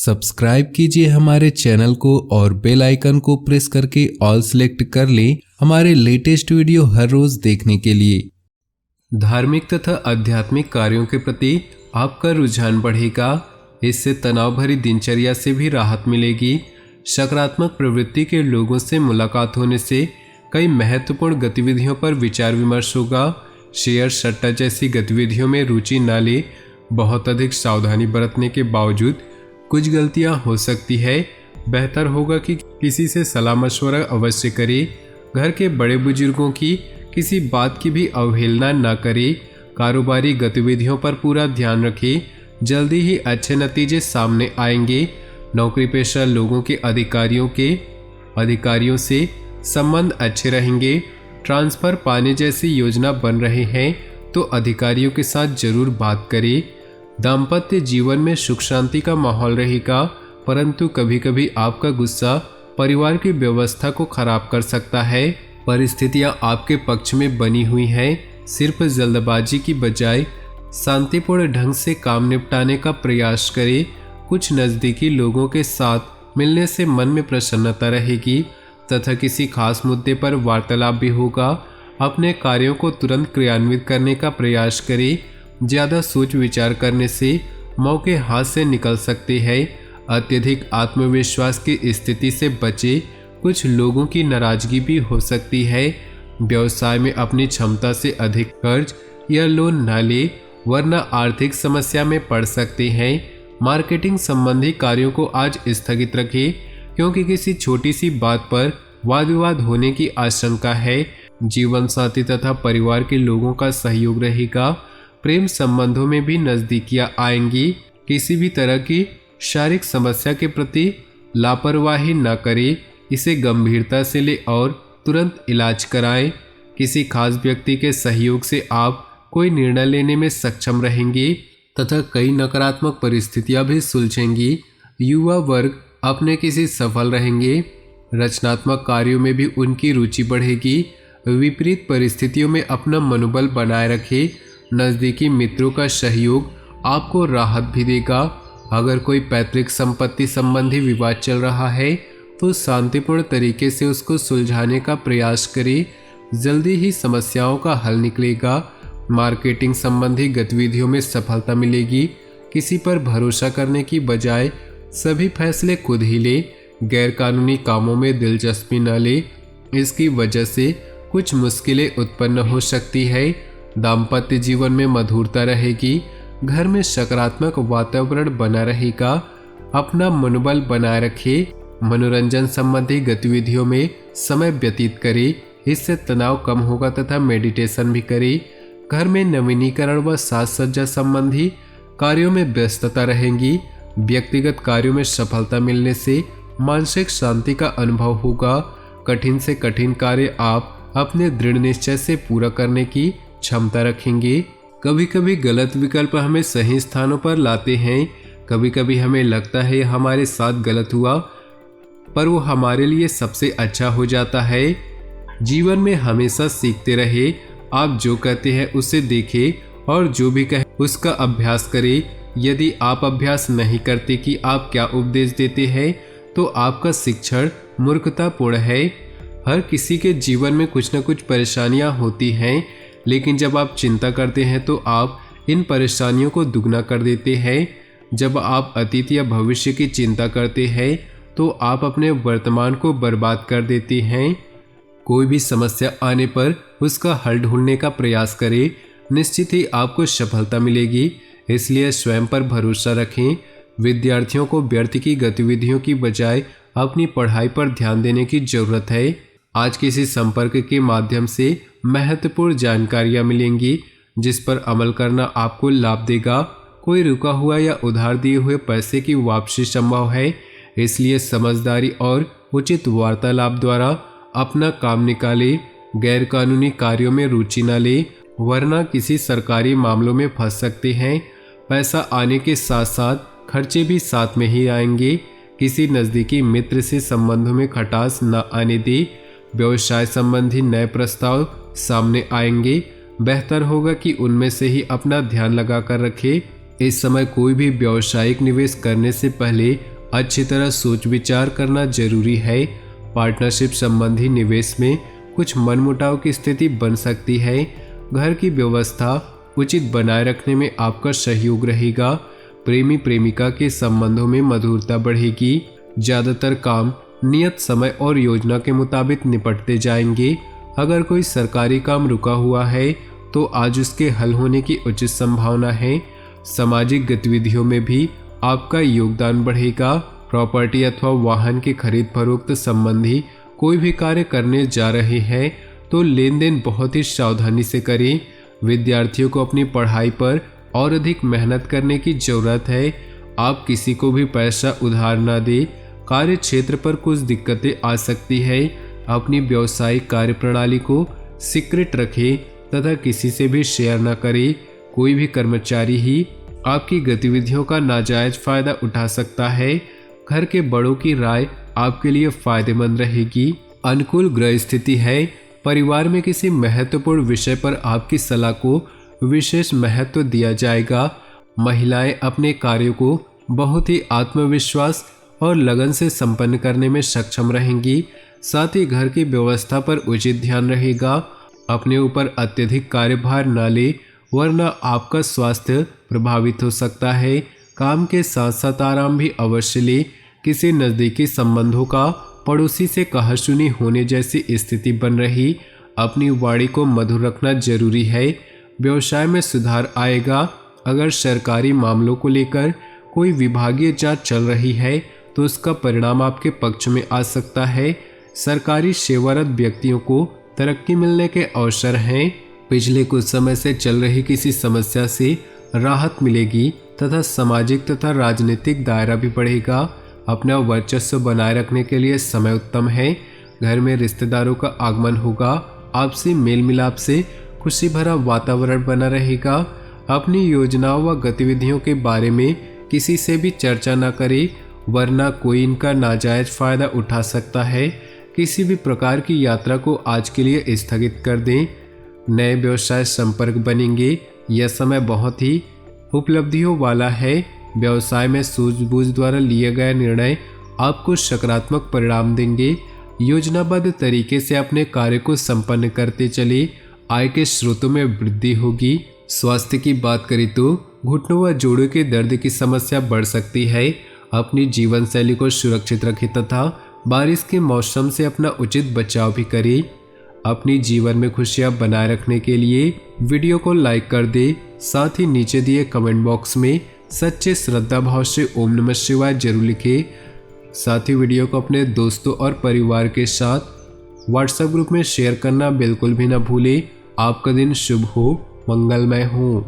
Subscribe कीजिए हमारे channel को और बेल आइकन को प्रेस करके ऑल सेलेक्ट कर लें हमारे लेटेस्ट वीडियो हर रोज देखने के लिए। धार्मिक तथा आध्यात्मिक कार्यों के प्रति आपका रुझान बढ़ेगा। इससे तनाव भरी दिनचर्या से भी राहत मिलेगी। सकारात्मक प्रवृत्ति के लोगों से मुलाकात होने से कई महत्वपूर्ण गतिविधियों पर विचार विमर्श होगा। शेयर सट्टा जैसी गतिविधियों में रुचि न ले। बहुत अधिक सावधानी बरतने के बावजूद कुछ गलतियां हो सकती है। बेहतर होगा कि किसी से सलाह मशवरा अवश्य करें। घर के बड़े बुजुर्गों की किसी बात की भी अवहेलना न करें। कारोबारी गतिविधियों पर पूरा ध्यान रखें। जल्दी ही अच्छे नतीजे सामने आएंगे। नौकरी पेशा लोगों के अधिकारियों से संबंध अच्छे रहेंगे। ट्रांसफर पाने जैसी योजना बन रहे हैं तो अधिकारियों के साथ जरूर बात करें। दाम्पत्य जीवन में सुख शांति का माहौल रहेगा, परंतु कभी कभी आपका गुस्सा परिवार की व्यवस्था को खराब कर सकता है। परिस्थितियां आपके पक्ष में बनी हुई हैं। सिर्फ जल्दबाजी की बजाय शांतिपूर्ण ढंग से काम निपटाने का प्रयास करें। कुछ नज़दीकी लोगों के साथ मिलने से मन में प्रसन्नता रहेगी तथा किसी खास मुद्दे पर वार्तालाप भी होगा। अपने कार्यों को तुरंत क्रियान्वित करने का प्रयास करें। ज़्यादा सोच विचार करने से मौके हाथ से निकल सकते हैं। अत्यधिक आत्मविश्वास की स्थिति से बचे। कुछ लोगों की नाराजगी भी हो सकती है। व्यवसाय में अपनी क्षमता से अधिक कर्ज या लोन न ले, वरना आर्थिक समस्या में पड़ सकते हैं। मार्केटिंग संबंधी कार्यों को आज स्थगित रखें, क्योंकि किसी छोटी सी बात पर वाद विवाद होने की आशंका है। जीवन साथी तथा परिवार के लोगों का सहयोग रहेगा। प्रेम संबंधों में भी नजदीकियां आएंगी। किसी भी तरह की शारीरिक समस्या के प्रति लापरवाही न करें। इसे गंभीरता से ले और तुरंत इलाज कराएं। किसी खास व्यक्ति के सहयोग से आप कोई निर्णय लेने में सक्षम रहेंगे तथा कई नकारात्मक परिस्थितियां भी सुलझेंगी। युवा वर्ग अपने किसी सफल रहेंगे। रचनात्मक कार्यों में भी उनकी रुचि बढ़ेगी। विपरीत परिस्थितियों में अपना मनोबल बनाए रखें। नज़दीकी मित्रों का सहयोग आपको राहत भी देगा। अगर कोई पैतृक संपत्ति संबंधी विवाद चल रहा है तो शांतिपूर्ण तरीके से उसको सुलझाने का प्रयास करें। जल्दी ही समस्याओं का हल निकलेगा। मार्केटिंग संबंधी गतिविधियों में सफलता मिलेगी। किसी पर भरोसा करने की बजाय सभी फैसले खुद ही ले। गैरकानूनी कामों में दिलचस्पी न ले, इसकी वजह से कुछ मुश्किलें उत्पन्न हो सकती है। दाम्पत्य जीवन में मधुरता रहेगी। घर में सकारात्मक वातावरण बना रहेगा। अपना मनोबल बनाए रखें। मनोरंजन संबंधी गतिविधियों में समय व्यतीत करें, इससे तनाव कम होगा तथा मेडिटेशन भी करें। घर में नवीनीकरण व साज सज्जा संबंधी कार्यों में व्यस्तता रहेगी। व्यक्तिगत कार्यों में सफलता मिलने से मानसिक शांति का अनुभव होगा। कठिन से कठिन कार्य आप अपने दृढ़ निश्चय से पूरा करने की क्षमता रखेंगे। कभी कभी गलत विकल्प हमें सही स्थानों पर लाते हैं। कभी कभी हमें लगता है हमारे साथ गलत हुआ, पर वो हमारे लिए सबसे अच्छा हो जाता है। जीवन में हमेशा सीखते रहे। आप जो कहते हैं उसे देखें और जो भी कहें उसका अभ्यास करें। यदि आप अभ्यास नहीं करते कि आप क्या उपदेश देते हैं तो आपका शिक्षण मूर्खतापूर्ण है। हर किसी के जीवन में कुछ न कुछ परेशानियां होती हैं, लेकिन जब आप चिंता करते हैं तो आप इन परेशानियों को दुगना कर देते हैं। जब आप अतीत या भविष्य की चिंता करते हैं तो आप अपने वर्तमान को बर्बाद कर देते हैं। कोई भी समस्या आने पर उसका हल ढूंढने का प्रयास करें। निश्चित ही आपको सफलता मिलेगी, इसलिए स्वयं पर भरोसा रखें। विद्यार्थियों को व्यर्थ की गतिविधियों की बजाय अपनी पढ़ाई पर ध्यान देने की जरूरत है। आज किसी संपर्क के माध्यम से महत्वपूर्ण जानकारियां मिलेंगी, जिस पर अमल करना आपको लाभ देगा। कोई रुका हुआ या उधार दिए हुए पैसे की वापसी संभव है, इसलिए समझदारी और उचित वार्तालाप द्वारा अपना काम निकाले। गैरकानूनी कार्यों में रुचि न ले, वरना किसी सरकारी मामलों में फंस सकते हैं। पैसा आने के साथ साथ खर्चे भी साथ में ही आएंगे। किसी नज़दीकी मित्र से संबंधों में खटास न आने दे। व्यवसाय संबंधी नए प्रस्ताव सामने आएंगे। बेहतर होगा कि उनमें से ही अपना ध्यान लगा कर रखें। इस समय कोई भी व्यावसायिक निवेश करने से पहले अच्छी तरह सोच विचार करना जरूरी है। पार्टनरशिप संबंधी निवेश में कुछ मनमुटाव की स्थिति बन सकती है। घर की व्यवस्था उचित बनाए रखने में आपका सहयोग रहेगा। प्रेमी प्रेमिका के संबंधों में मधुरता बढ़ेगी। ज्यादातर काम नियत समय और योजना के मुताबिक निपटते जाएंगे। अगर कोई सरकारी काम रुका हुआ है तो आज उसके हल होने की उचित संभावना है। सामाजिक गतिविधियों में भी आपका योगदान बढ़ेगा। प्रॉपर्टी अथवा वाहन की खरीद फरोख्त संबंधी कोई भी कार्य करने जा रहे हैं तो लेन देन बहुत ही सावधानी से करें। विद्यार्थियों को अपनी पढ़ाई पर और अधिक मेहनत करने की जरूरत है। आप किसी को भी पैसा उधार न दें। कार्य क्षेत्र पर कुछ दिक्कतें आ सकती है। अपनी व्यावसायिक कार्यप्रणाली को सीक्रेट रखें तथा किसी से भी शेयर न करें। कोई भी कर्मचारी ही आपकी गतिविधियों का नाजायज फायदा उठा सकता है। घर के बड़ों की राय आपके लिए फायदेमंद रहेगी। अनुकूल ग्रह स्थिति है। परिवार में किसी महत्वपूर्ण विषय पर आपकी सलाह को विशेष महत्व दिया जाएगा। महिलाएं अपने कार्यों को बहुत ही आत्मविश्वास और लगन से संपन्न करने में सक्षम रहेंगी। साथ ही घर की व्यवस्था पर उचित ध्यान रहेगा। अपने ऊपर अत्यधिक कार्यभार न ले वरना आपका स्वास्थ्य प्रभावित हो सकता है। काम के साथ साथ आराम भी अवश्य ले। किसी नज़दीकी संबंधों का पड़ोसी से कहासुनी होने जैसी स्थिति बन रही। अपनी वाणी को मधुर रखना जरूरी है। व्यवसाय में सुधार आएगा। अगर सरकारी मामलों को लेकर कोई विभागीय जांच चल रही है तो उसका परिणाम आपके पक्ष में आ सकता है। सरकारी सेवारत व्यक्तियों को तरक्की मिलने के अवसर हैं। पिछले कुछ समय से चल रही किसी समस्या से राहत मिलेगी तथा सामाजिक तथा राजनीतिक दायरा भी बढ़ेगा। अपना वर्चस्व बनाए रखने के लिए समय उत्तम है। घर में रिश्तेदारों का आगमन होगा। आपसी मेल मिलाप से खुशी भरा वातावरण बना रहेगा। अपनी योजनाओं व गतिविधियों के बारे में किसी से भी चर्चा न करें वरना कोई इनका नाजायज फायदा उठा सकता है। किसी भी प्रकार की यात्रा को आज के लिए स्थगित कर दें। नए व्यवसाय संपर्क बनेंगे। यह समय बहुत ही उपलब्धियों वाला है। व्यवसाय में सूझबूझ द्वारा लिए गए निर्णय आपको सकारात्मक परिणाम देंगे। योजनाबद्ध तरीके से अपने कार्य को संपन्न करते चले। आय के स्रोतों में वृद्धि होगी। स्वास्थ्य की बात करें तो घुटनों व जोड़ों के दर्द की समस्या बढ़ सकती है। अपनी जीवन शैली को सुरक्षित रखें तथा बारिश के मौसम से अपना उचित बचाव भी करें। अपनी जीवन में खुशियां बनाए रखने के लिए वीडियो को लाइक कर दे। साथ ही नीचे दिए कमेंट बॉक्स में सच्चे श्रद्धा भाव से ओम नमः शिवाय जरूर लिखें। साथ ही वीडियो को अपने दोस्तों और परिवार के साथ व्हाट्सएप ग्रुप में शेयर करना बिल्कुल भी ना भूलें। आपका दिन शुभ हो, मंगलमय हो।